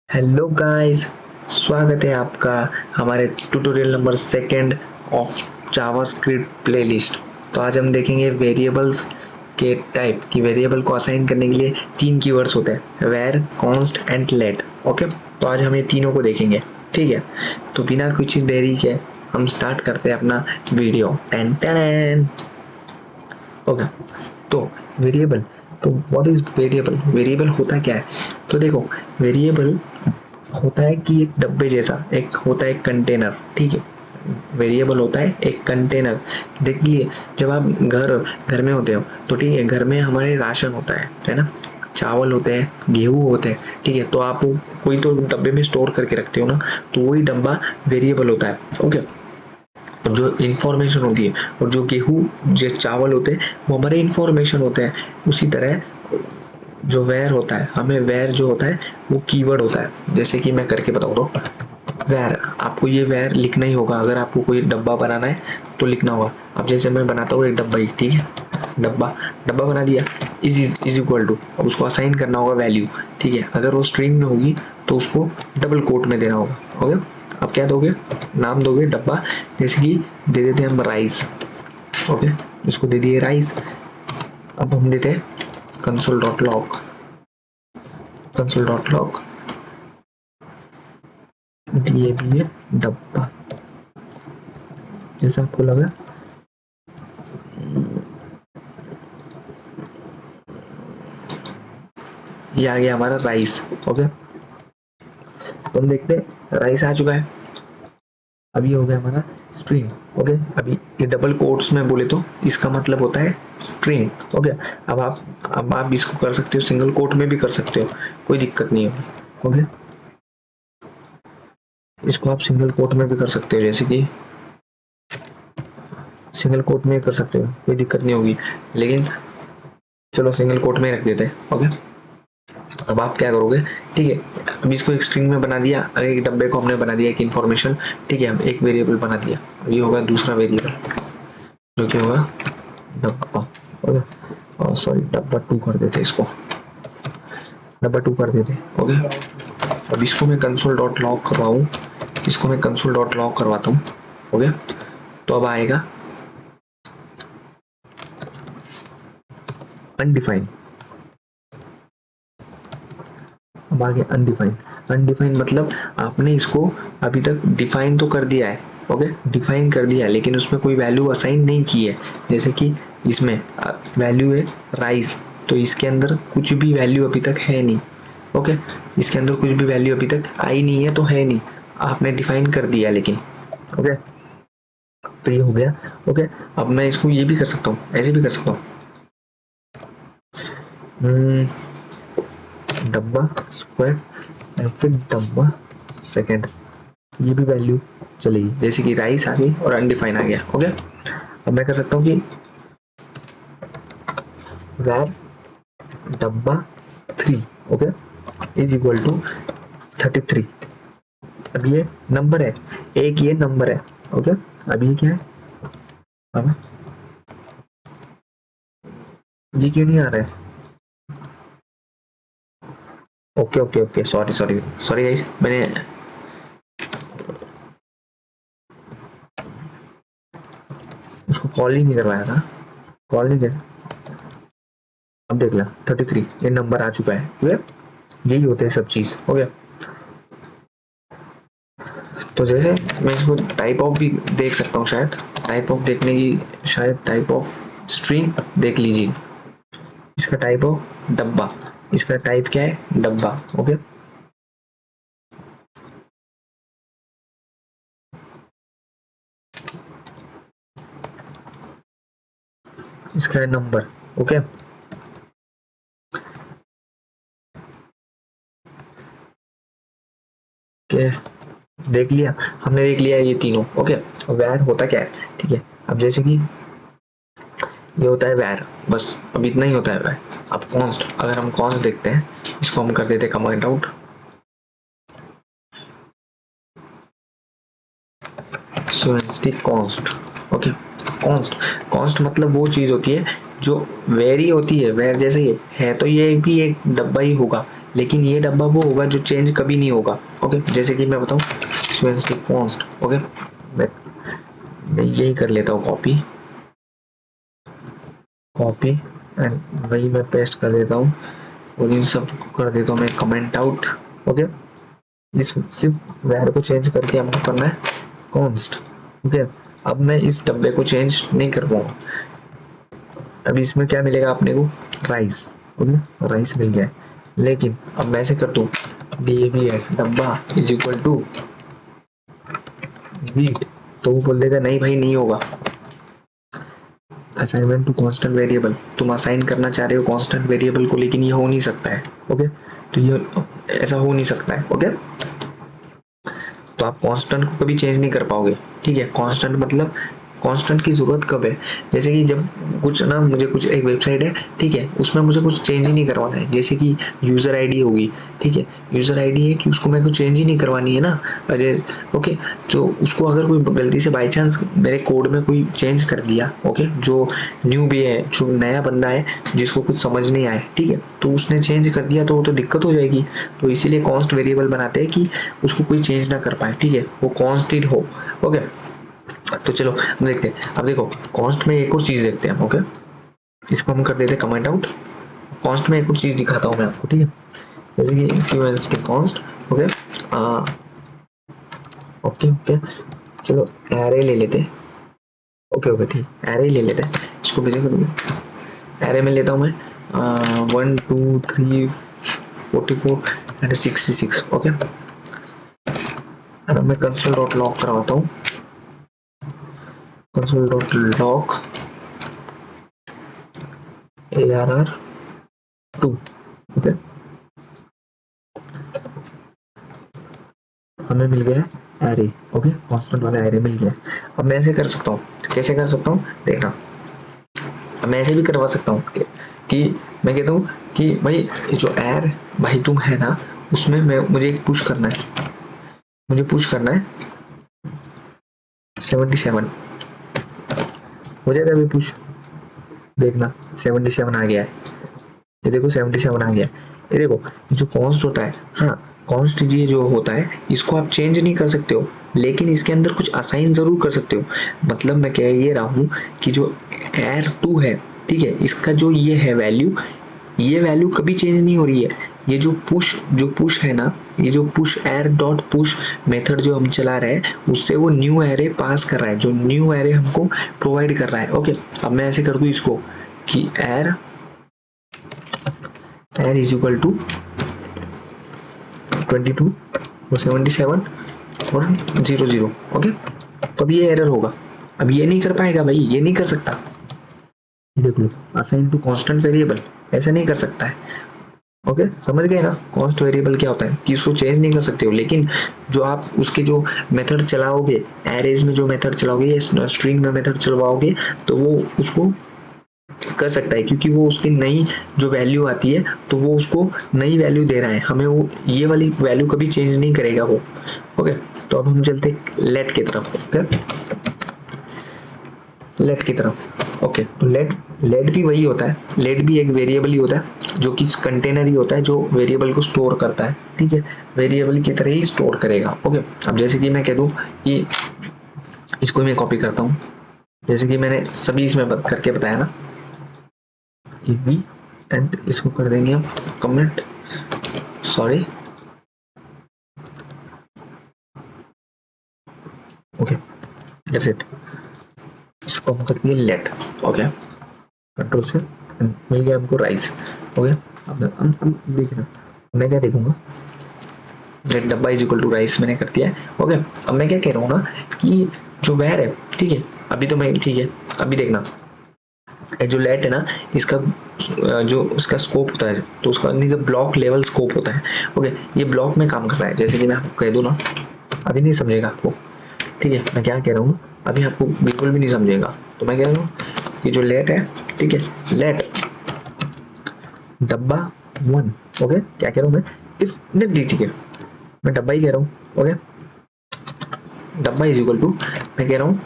Hello guys, स्वागत है आपका हमारे tutorial number second of JavaScript playlist. तो आज हम देखेंगे वेरिएबल्स के टाइप कि वेरिएबल को असाइन करने के लिए तीन कीवर्ड्स होते हैं, var, const and let. Okay, तो आज हम ये तीनों को देखेंगे। ठीक है, तो बिना कुछ देरी के हम स्टार्ट करते हैं अपना वीडियो। Ten ten. ओके, तो वेरिएबल, तो व्हाट इज वेरिएबल? वेरिएबल होता क्या है? तो देखो, वेरिएबल होता है कि एक डब्बे जैसा, एक होता है कंटेनर। ठीक है, वेरिएबल होता है एक कंटेनर। देखिए, जब आप घर घर में होते हो तो ठीक है, घर में हमारे राशन होता है ना, चावल होते हैं, गेहूँ होते हैं। ठीक है, तो आप वो कोई तो डब्बे में स्टोर करके रखते हो ना, तो वही डब्बा वेरिएबल होता है। ओके, जो इंफॉर्मेशन होती है और जो गेहूँ जो चावल होते हैं वो हमारे इंफॉर्मेशन होते हैं। उसी तरह जो वेर होता है, हमें वेर जो होता है वो कीवर्ड होता है। जैसे कि मैं करके बताऊँ तो वेर, आपको ये वेर लिखना ही होगा। अगर आपको कोई डब्बा बनाना है तो लिखना होगा। अब जैसे मैं बनाता हूँ एक डब्बा ही, ठीक है, डब्बा डब्बा बना दिया, इज इक्वल टू, अब उसको असाइन करना होगा वैल्यू। ठीक है, अगर वो स्ट्रिंग में होगी तो उसको डबल कोट में देना होगा। ओके, अब क्या दोगे? नाम दोगे डब्बा, जैसे कि दे देते हैं हम राइस। ओके, इसको दे दिए राइस। अब हम देते हैं console dot log, console dot log ये डब्बा, जैसा आपको लगा। ये आ गया हमारा राइस। ओके, तो हम देखते हैं राइस आ चुका है। अब ये हो गया हमारा स्ट्रिंग। ओके, अभी ये डबल कोट्स में बोले तो इसका मतलब होता है स्ट्रिंग। ओके, अब आप इसको कर सकते हो, सिंगल कोट में भी कर सकते हो, कोई दिक्कत नहीं है। ओके, इसको आप सिंगल कोट में भी कर सकते हो, जैसे कि सिंगल कोट में कर सकते हो, कोई दिक्कत नहीं होगी। लेकिन चलो सिंगल कोट में रख देते हैं। ओके, अब आप क्या करोगे? ठीक है, अब इसको एक स्ट्रिंग में बना दिया, एक डब्बे को हमने बना दिया एक इन्फॉर्मेशन। ठीक है, हम एक वेरिएबल बना दिया, ये होगा दूसरा वेरिएबल जो कि होगा डब्बा। ओके, सॉरी, डब्बा टू कर देते इसको, डब्बा टू कर देते। ओके, अब इसको मैं कंसोल डॉट लॉग करवाऊँ, इसको मैं कंसोल डॉट लॉग करवाता हूँ। ओके, तो अब आएगा अनडिफाइंड। अब आगे अनडिफाइंड। अनडिफाइंड मतलब आपने इसको अभी तक डिफाइन तो कर दिया है। ओके, डिफाइन कर दिया है, लेकिन उसमें कोई वैल्यू असाइन नहीं की है। जैसे कि इसमें वैल्यू है राइस, तो इसके अंदर कुछ भी वैल्यू अभी तक है नहीं। ओके, इसके अंदर कुछ भी वैल्यू अभी तक आई नहीं है, तो है नहीं, आपने डिफाइन कर दिया लेकिन। ओके, तो ये हो गया। ओके, अब मैं इसको ये भी कर सकता हूँ, ऐसे भी कर सकता हूँ, डब्बा स्क्वायर या फिर डब्बा सेकेंड, ये भी वैल्यू चलेगी। जैसे कि राइस आ गई और अनडिफाइन आ गया। ओके, अब मैं कर सकता हूँ कि वैर डब्बा three, okay, is equal to 33। अब ये नंबर है, एक ये नंबर है। ओके, अब ये क्या है? अब ये क्यों नहीं आ रहा है? Okay okay okay, sorry sorry sorry guys, मैंने उसको कॉल ही नहीं करवाया था, कॉल नहीं किया। अब देख ला 33, ये नंबर आ चुका है। ओके, यही होते हैं सब चीज। ओके, तो जैसे मैं इसको टाइप ऑफ भी देख सकता हूँ, शायद टाइप ऑफ देखने की, शायद टाइप ऑफ स्ट्रिंग देख लीजिए। इसका टाइप ऑफ डब्बा, इसका टाइप क्या है? डब्बा। ओके, इसका है नंबर। ओके, के देख लिया, हमने देख लिया ये तीनों। ओके, वैर होता क्या है? ठीक है, अब जैसे कि ये होता है वैर, बस अब इतना ही होता है वैर। अब कॉन्स्ट, अगर हम कॉन्स्ट देखते हैं, इसको हम कर देते comment out, const. Okay, const, const मतलब वो चीज होती है जो वेरी होती है। वेर जैसे ये है, तो ये भी एक डब्बा ही होगा, लेकिन ये डब्बा वो होगा जो चेंज कभी नहीं होगा। ओके, जैसे कि मैं बताऊँ फ्रीक्वेंसी कॉन्स्ट। ओके, मैं यही कर लेता हूँ कॉपी एंड वही मैं पेस्ट कर देता हूँ और इन सब को कर देता हूँ मैं कमेंट आउट। ओके, इस सिर्फ वैर को चेंज करके हमको करना है कॉन्स्ट। ओके, अब मैं इस डब्बे को चेंज नहीं कर पाऊंगा। अभी इसमें क्या मिलेगा अपने को, राइस। ओके, राइस मिल गया है। लेकिन अब मैं ऐसे कर दूँ DABS डब्बा इज इक्वल टू वीट, तो वो बोल देगा नहीं भाई नहीं होगा। असाइनमेंट टू कांस्टेंट वेरिएबल, तुम असाइन करना चाह रहे हो कांस्टेंट वेरिएबल को, लेकिन ये हो नहीं सकता है। ओके, तो ये ऐसा हो नहीं सकता है। ओके, तो आप कांस्टेंट को कभी चेंज नहीं कर पाओगे। ठीक है, कांस्टेंट मतलब कांस्टेंट की ज़रूरत कब है, जैसे कि जब कुछ ना मुझे कुछ एक वेबसाइट है, ठीक है, उसमें मुझे कुछ चेंज ही नहीं करवाना है, जैसे कि यूज़र आईडी होगी। ठीक है, यूज़र आईडी है कि उसको मेरे को चेंज ही नहीं करवानी है ना। अरे ओके, तो उसको अगर कोई गलती से बाई चांस मेरे कोड में कोई चेंज कर दिया, ओके, जो न्यू भी है, जो नया बंदा है जिसको कुछ समझ नहीं आए, ठीक है, तो उसने चेंज कर दिया तो वो तो दिक्कत हो जाएगी। तो इसीलिए कॉन्स्ट वेरिएबल बनाते हैं कि उसको कोई चेंज ना कर पाए। ठीक है, वो कॉन्स्टेंट हो। ओके, तो चलो हम देखते हैं। अब देखो कॉन्स्ट में एक और चीज देखते हैं। ओके, इसको हम कर देते हैं कमेंट आउट। कॉन्स्ट में एक और चीज दिखाता हूँ मैं आपको। ठीक है, जैसे कि सीक्वेंस के कॉन्स्ट। ओके, ओके ओके, चलो एरे ले लेते हैं। ओके ओके, ठीक, एरे ले लेते हैं। इसको भी एरे में लेता हूँ मैं 1 2 3 44 एंड 66। ओके, अब मैं कंसोल डॉट लॉग करवाता हूँ। Console dot log ARR2। Okay, हमें मिल गया है एरे। ओके, कांस्टेंट वाला एरे मिल गया। अब मैं ऐसे कर सकता हूँ, कैसे कर सकता हूँ देखना। अब मैं ऐसे भी करवा सकता हूँ कि मैं कहता हूँ कि भाई जो एर भाई तुम है ना, उसमें मैं मुझे एक पुश करना है, मुझे पुश करना है 77। हो जाएगा अभी पुश, देखना 77 आ गया है। ये देखो 77 आ गया। ये देखो जो कॉन्स्ट होता है, हाँ कॉन्स्ट ये जो होता है इसको आप चेंज नहीं कर सकते हो, लेकिन इसके अंदर कुछ असाइन जरूर कर सकते हो। मतलब मैं कह ये रहा हूँ कि जो AR2 है, ठीक है, इसका जो ये है वैल्यू, ये वैल्यू कभी चेंज नहीं हो रही है। ये जो पुश है ना, ये जो पुश एर डॉट पुश मेथड जो हम चला रहे हैं, उससे वो न्यू एरे पास कर रहा है, जो न्यू एरे हमको प्रोवाइड कर रहा है। ओके, अब मैं ऐसे कर दूं इसको कि एर इज इक्वल टू 22 और 77 और 00। ओके, तो अब ये एरर होगा। अब ये नहीं कर पाएगा भाई, ये नहीं कर सकता। देख लो, असाइन टू कांस्टेंट वेरिएबल ऐसा नहीं कर सकता है। ओके, समझ गए ना कॉन्स्ट वेरिएबल क्या होता है, कि उसको चेंज नहीं कर सकते हो, लेकिन जो आप उसके जो मेथड चलाओगे, एरेज में जो मेथड चलाओगे या स्ट्रिंग में मेथड चलवाओगे, तो वो उसको कर सकता है, क्योंकि वो उसकी नई जो वैल्यू आती है तो वो उसको नई वैल्यू दे रहा है हमें, वो ये वाली वैल्यू कभी चेंज नहीं करेगा वो। ओके, तो अब हम चलते लेट की तरफ। ओके, लेट की तरफ। ओके, तो लेट लेट भी वही होता है, लेट भी एक वेरिएबल ही होता है, जो कि कंटेनर ही होता है जो वेरिएबल को स्टोर करता है। ठीक है, वेरिएबल की तरह ही स्टोर करेगा। ओके, अब जैसे कि मैं कह दूं कि इसको मैं कॉपी करता हूँ, जैसे कि मैंने सभी इसमें करके बताया ना, ये भी, एंड इसको कर देंगे हम comment, sorry. Okay, that's it. इसको हम करते हैं लेट। ओके, कंट्रोल से मिल गया हमको राइस। ओके, अब देखना मैं क्या देखूंगा, लेट डब्बा इज इक्वल टू राइस मैंने कर दिया है। ओके, अब मैं क्या कह रहा हूँ ना कि जो वैर है, ठीक है, अभी तो मैं, ठीक है, अभी देखना जो लेट है ना, इसका जो उसका स्कोप होता है, तो उसका ब्लॉक लेवल स्कोप होता है। ओके, ये ब्लॉक में काम कर रहा है, जैसे कि मैं आपको कह दूँ ना, अभी नहीं समझेगा आपको। ठीक है, मैं क्या कह रहा हूँ, अभी आपको बिल्कुल भी नहीं समझेगा, तो मैं कह रहा हूँ कि जो लेट है, ठीक है, लेट डब्बा 1। ओके, क्या कह रहा हूँ मैं, इफ नहीं, ठीक है, मैं डब्बा ही कह रहा हूँ। ओके, डब्बा इज इक्वल टू, मैं कह रहा हूँ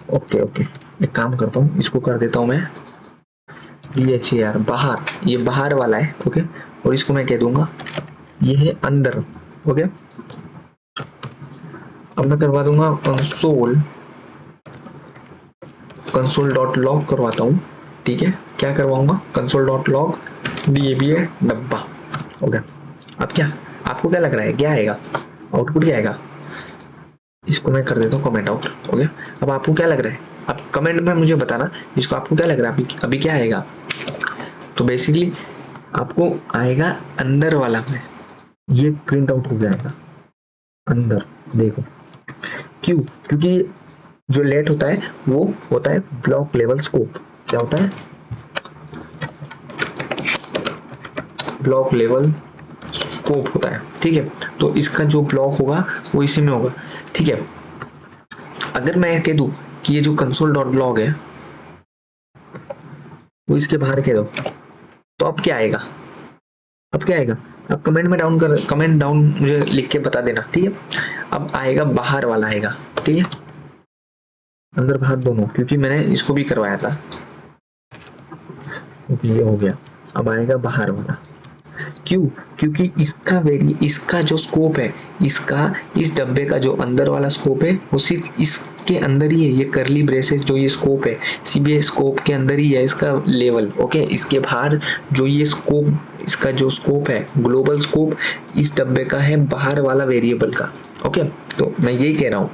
ओके ओके, एक काम करता हूँ, इसको कर देता हूँ मैं BHER बाहर, ये बाहर वाला है। ओके, और इसको मैं कह दूंगा ये है अंदर। ओके, अब मैं करवा दूंगा कंसोल डॉट लॉग करवाता हूँ। ठीक है, क्या करवाऊंगा, कंसोल डॉट लॉग DABA डब्बा। ओके, अब क्या आपको क्या लग रहा है, क्या आएगा आउटपुट, क्या आएगा, इसको मैं कर देता हूँ कमेंट आउट। ओके, अब आपको क्या लग रहा है, आप कमेंट में मुझे बताना इसको आपको क्या लग रहा है, अभी क्या आएगा। तो बेसिकली आपको आएगा अंदर वाला में, ये प्रिंट आउट हो जाएगा अंदर। देखो क्यों, क्योंकि जो लेट होता है वो होता है ब्लॉक लेवल स्कोप। क्या होता है, ब्लॉक लेवल स्कोप होता है। ठीक है, तो इसका जो ब्लॉक होगा वो इसी में होगा। ठीक है, अगर मैं कह दूं कि ये जो कंसोल डॉट लॉग है वो इसके बाहर कह दो, तो अब क्या आएगा, अब क्या आएगा, अब कमेंट डाउन मुझे लिख के बता देना। ठीक है, अब आएगा बाहर वाला आएगा। ठीक है, अंदर बाहर दोनों, क्योंकि मैंने इसको भी करवाया था, क्योंकि ये हो गया। अब आएगा बाहर वाला, क्यों, क्योंकि इसका जो स्कोप है, इसका इस डब्बे का जो अंदर वाला स्कोप है वो सिर्फ इसके अंदर ही है। ये करली ब्रेसेस जो ये स्कोप है CBA स्कोप के अंदर ही है इसका लेवल। ओके, इसके बाहर जो ये स्कोप, इसका जो स्कोप है ग्लोबल स्कोप इस डब्बे का है, बाहर वाला वेरिएबल का। ओके, तो मैं यही कह रहा हूँ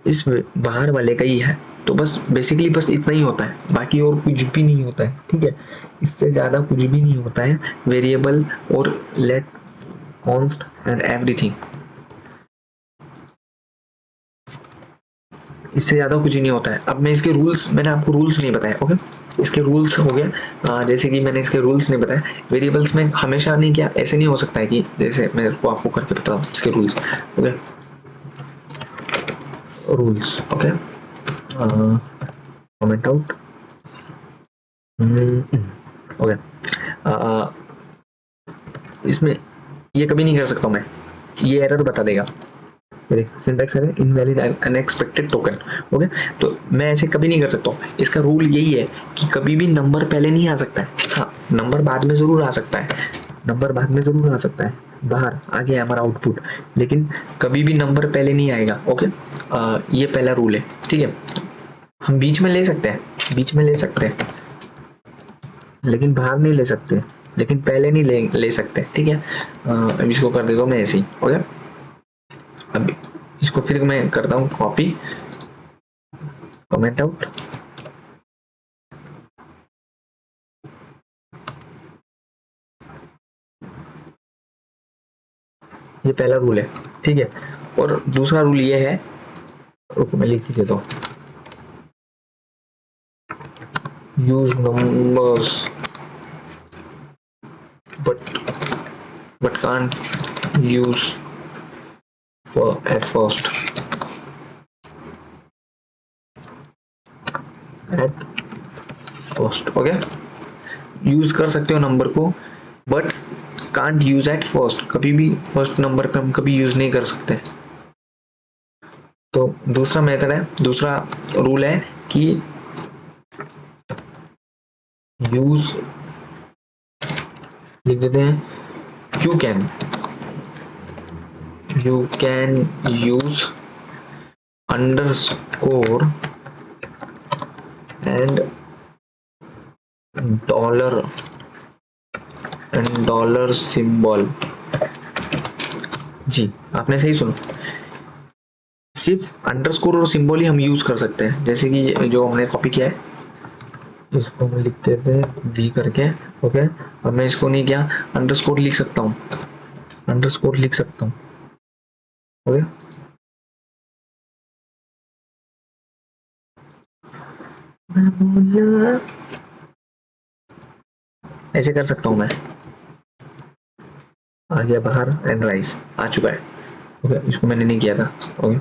इस बाहर वाले का ही है। तो बस बेसिकली बस इतना ही होता है, बाकी और कुछ भी नहीं होता है। ठीक है, इससे ज्यादा कुछ भी नहीं होता है, वेरिएबल और लेट कॉन्स्ट एंड एवरीथिंग, इससे ज्यादा कुछ नहीं होता है। अब मैं इसके रूल्स, मैंने आपको रूल्स नहीं बताया। ओके, इसके रूल्स हो गए, जैसे कि मैंने इसके रूल्स नहीं बताया। वेरिएबल्स में हमेशा नहीं, क्या ऐसे नहीं हो सकता है कि जैसे मैं को आपको करके बताऊँ इसके rules. Okay, rules. Okay, comment out. Okay, इसमें ये कभी नहीं कर सकता मैं, ये एरर बता देगा। Syntax error, invalid unexpected token. Okay, तो मैं ऐसे कभी नहीं कर सकता हूँ। इसका रूल यही है कि कभी भी नंबर पहले नहीं आ सकता है। हाँ, नंबर बाद में जरूर आ सकता है, नंबर बाद में जरूर आ सकता है, बाहर आ गया हमारा आउटपुट, लेकिन कभी भी नंबर पहले नहीं आएगा। ओके, ये पहला रूल है। ठीक है, हम बीच में ले सकते हैं, बीच में ले सकते हैं, लेकिन बाहर नहीं ले सकते, लेकिन पहले नहीं ले सकते। ठीक है, अब इसको कर देता हूँ मैं ऐसे ही। ओके, अब इसको फिर मैं करता हूँ कॉपी, कमेंट आउट। ये पहला रूल है। ठीक है, और दूसरा रूल ये है, रुको मैं लिख ही देता हूँ, use numbers but can't use for at first, okay, use कर सकते हो नंबर को, but can't use at first, कभी भी फर्स्ट नंबर का हम कभी यूज नहीं कर सकते। तो दूसरा मेथड है, दूसरा रूल है कि यूज, लिख देते हैं, you can use underscore and dollar symbol. जी, आपने सही सुना, सिर्फ अंडरस्कोर और सिंबल ही हम यूज कर सकते हैं। जैसे कि जो हमने कॉपी किया है, इसको हम लिख देते हैं V करके। ओके, अब मैं इसको नहीं किया, अंडरस्कोर लिख सकता हूँ, अंडरस्कोर लिख सकता हूँ। ओके, ऐसे कर सकता हूँ मैं। आ गया बाहर, एंड राइस आ चुका है। ओके, इसको मैंने नहीं किया था। ओके,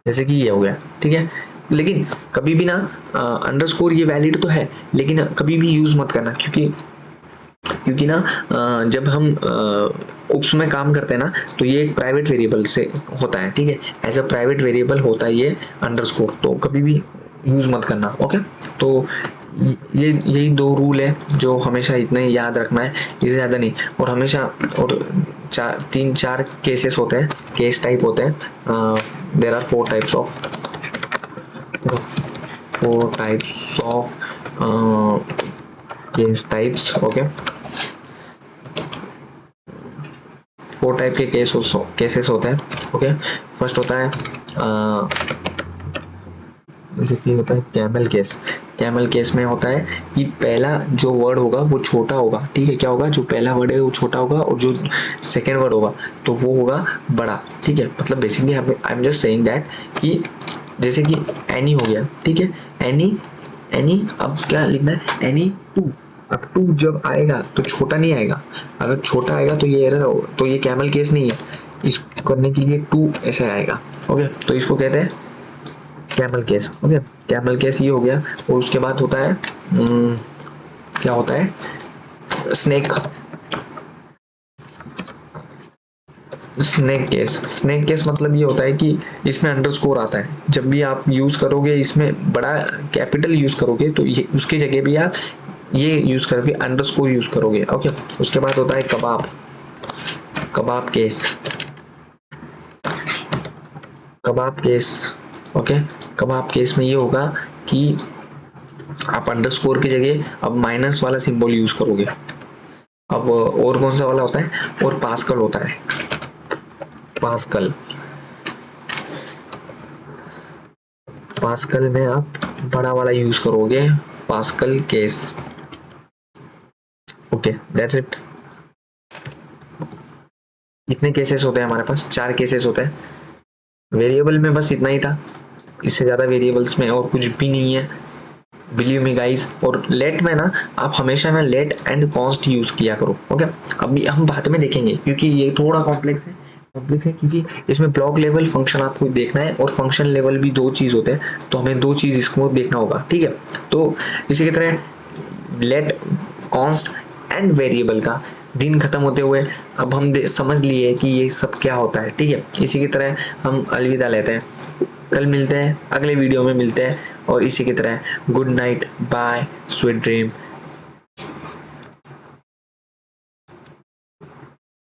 जैसे कि ये हो गया। ठीक है, लेकिन कभी भी ना अंडरस्कोर ये वैलिड तो है, लेकिन कभी भी यूज मत करना, क्योंकि क्योंकि ना जब हम उप्स में काम करते हैं ना तो ये एक प्राइवेट वेरिएबल से होता है, ठीक है, एज अ प्राइवेट वेरिएबल होता है ये अंडरस्कोर, तो कभी भी यूज़ मत करना, ओके। तो ये यही दो रूल है जो हमेशा इतना ही याद रखना है, इससे ज़्यादा नहीं। और हमेशा और तीन चार केसेस होते हैं, केस टाइप होते हैं, there are four types of case types, okay. Four type के केसेस होते हैं, ओके। फर्स्ट होता है जैसे होता है कैमल केस। कैमल केस में होता है कि पहला जो वर्ड होगा वो छोटा होगा, ठीक है, क्या होगा, जो पहला वर्ड है वो छोटा होगा और जो सेकेंड वर्ड होगा तो वो होगा बड़ा, ठीक है। मतलब basically I am just saying that कि जैसे कि एनी हो गया, ठीक है, एनी एनी, अब क्या लिखना है, एनी टू। अब टू जब आएगा तो छोटा नहीं आएगा, अगर छोटा आएगा तो ये एरर होगा, तो ये कैमल केस नहीं है, इसको करने के लिए टू ऐसे आएगा, ओके। तो इसको कहते हैं camel case, okay. Camel case ये हो गया। और उसके बाद होता है क्या होता है, स्नेक स्नेक केस मतलब ये होता है कि इसमें अंडरस्कोर आता है, जब भी आप यूज करोगे इसमें बड़ा कैपिटल यूज करोगे तो ये उसकी जगह भी आप ये यूज करके अंडरस्कोर यूज करोगे, ओके। उसके बाद होता है कबाब केस, ओके। कबाब केस में ये होगा कि आप अंडरस्कोर की जगह अब माइनस वाला सिंबल यूज करोगे। अब और कौन सा वाला होता है, और पास्कल होता है, पास्कल में आप बड़ा वाला यूज करोगे, pascal case, okay, that's it. इतने केसेस होते हैं हमारे पास, 4 केसेस होते हैं। वेरिएबल में बस इतना ही था, इससे ज्यादा वेरिएबल्स में और कुछ भी नहीं है, बिलीव मी गाइस। और लेट में ना आप हमेशा ना लेट एंड कॉन्स्ट यूज किया करो, ओके। अभी हम बाद में देखेंगे क्योंकि ये थोड़ा कॉम्प्लेक्स है क्योंकि इसमें ब्लॉक लेवल फंक्शन आपको देखना है और फंक्शन लेवल भी दो चीज होते हैं, तो हमें दो चीज इसको देखना होगा, ठीक है। तो इसी की तरह लेट, कॉन्स्ट एंड वेरिएबल का दिन खत्म होते हुए अब हम समझ लिए कि ये सब क्या होता है, ठीक है। इसी की तरह हम अलविदा लेते हैं, कल मिलते हैं, अगले वीडियो में मिलते हैं, और इसी की तरह good night, bye, sweet dream.